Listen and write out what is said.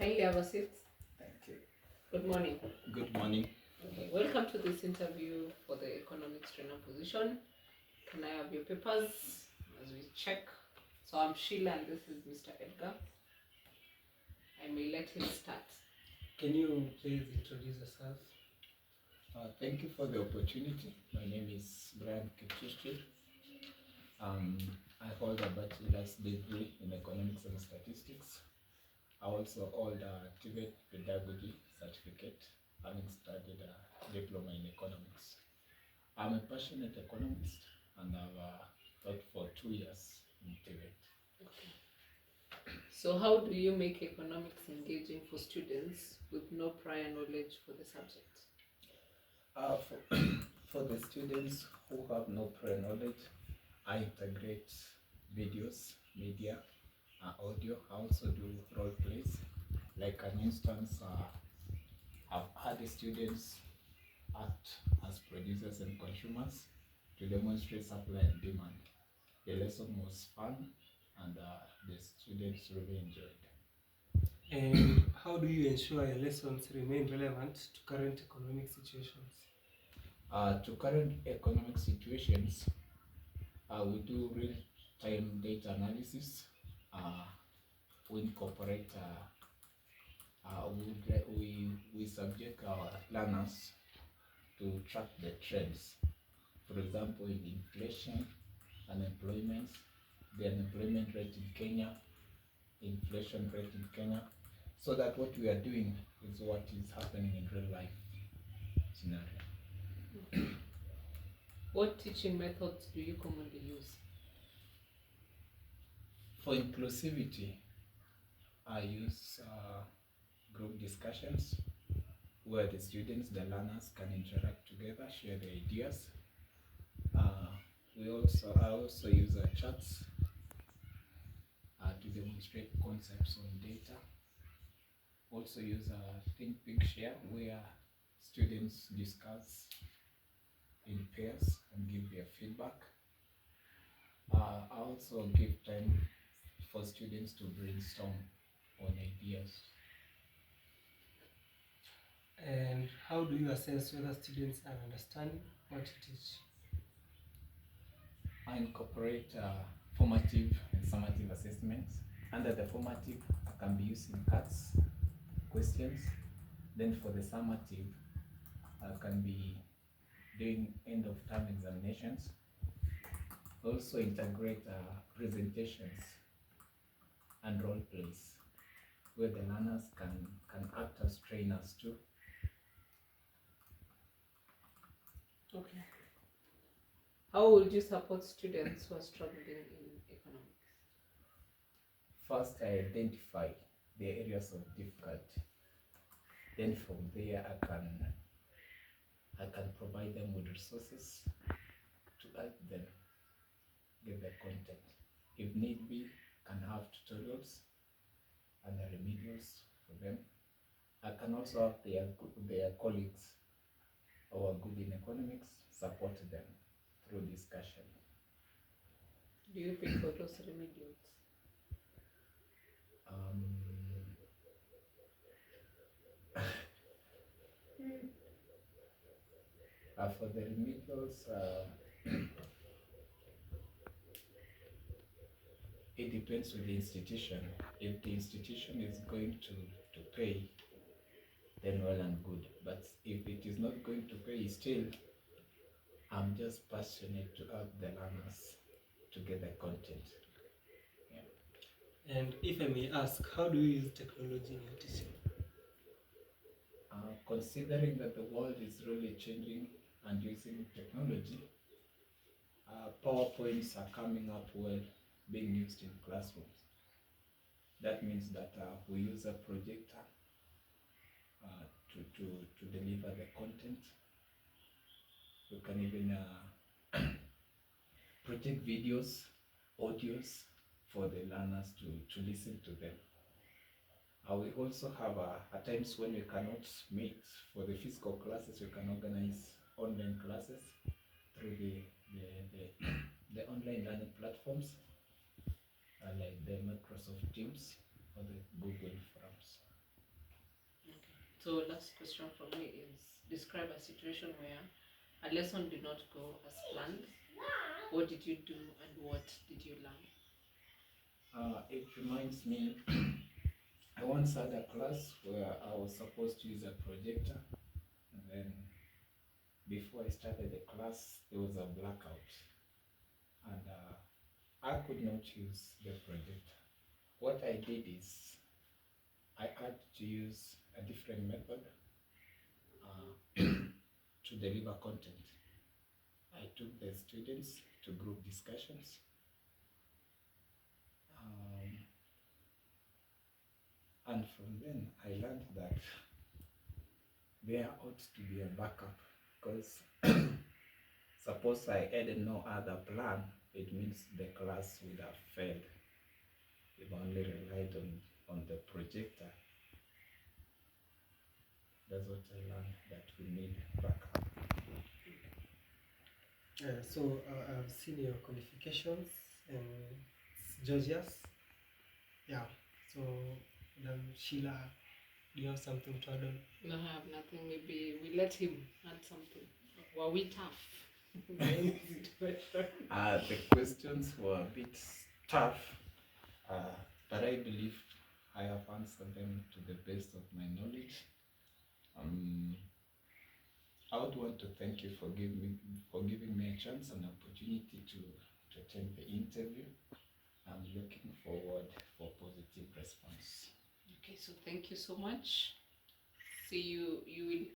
Kindly have a seat. Thank you. Good morning. Good morning. Okay, welcome to this interview for the economics trainer position. Can I have your papers as we check? So I'm Sheila and this is Mr. Edgar. I may let him start. Can you please introduce yourself? Thank you for the opportunity. My name is Brian Kipchirchir. I hold a bachelor's degree in economics and statistics. I also hold a TVET pedagogy certificate, having studied a diploma in economics. I'm a passionate economist and I've taught for 2 years in TVET. So how do you make economics engaging for students with no prior knowledge for the subject? For the students who have no prior knowledge, I integrate videos, media, audio. I also do role plays. Like an instance, I've had the students act as producers and consumers to demonstrate supply and demand. The lesson was fun and the students really enjoyed. And how do you ensure your lessons remain relevant to current economic situations? To current economic situations, we do real-time data analysis. We incorporate, we subject our learners to track the trends. For example, in inflation, unemployment, the unemployment rate in Kenya, inflation rate in Kenya, so that what we are doing is what is happening in real life scenario. What teaching methods do you commonly use? For inclusivity, I use group discussions where the students, the learners can interact together, share their ideas. I also use charts to demonstrate concepts on data. Also use Think Big Share where students discuss in pairs and give their feedback. I also give time for students to brainstorm on ideas. And how do you assess whether students are understanding what you teach? I incorporate formative and summative assessments. Under the formative, I can be using cards, questions. Then for the summative, I can be doing end of term examinations. Also integrate presentations and role plays where the learners can act as trainers too. Okay. How would you support students who are struggling in economics? First, I identify the areas of difficulty. Then from there, I can provide them with resources to help them get the content. If need be, can have tutorials and the remedials for them. I can also have their colleagues who are good in economics support them through discussion. Do you pick for those remedials? For the remedials, it depends on the institution. If the institution is going to pay, then well and good. But if it is not going to pay, still, I'm just passionate to help the learners to get the content. Yeah. And if I may ask, how do you use technology in your teaching? Considering that the world is really changing and using technology, PowerPoints are coming up well, being used in classrooms. That means that we use a projector to deliver the content. We can even project videos, audios for the learners to listen to them. We also have at times when we cannot meet for the physical classes, we can organize online classes through the online learning platforms like the Microsoft Teams or the Google Forums. So last question from me is, describe a situation where a lesson did not go as planned. What did you do and what did you learn? It reminds me, I once had a class where I was supposed to use a projector, and then before I started the class, there was a blackout, and I could not use the projector. What I did is I had to use a different method to deliver content. I took the students to group discussions. And from then, I learned that there ought to be a backup, because suppose I had no other plan, it means the class would have failed if I only relied on the projector. That's what I learned, that we need backup. So I've seen your qualifications and it's Georgia's. Yeah. So Sheila, do you have something to add on? No, I have nothing. Maybe we let him add something. Were we tough? The questions were a bit tough, but I believe I have answered them to the best of my knowledge. I would want to thank you for giving me a chance and opportunity to attend the interview. I'm looking forward for positive response. Okay, so thank you so much. See you. You will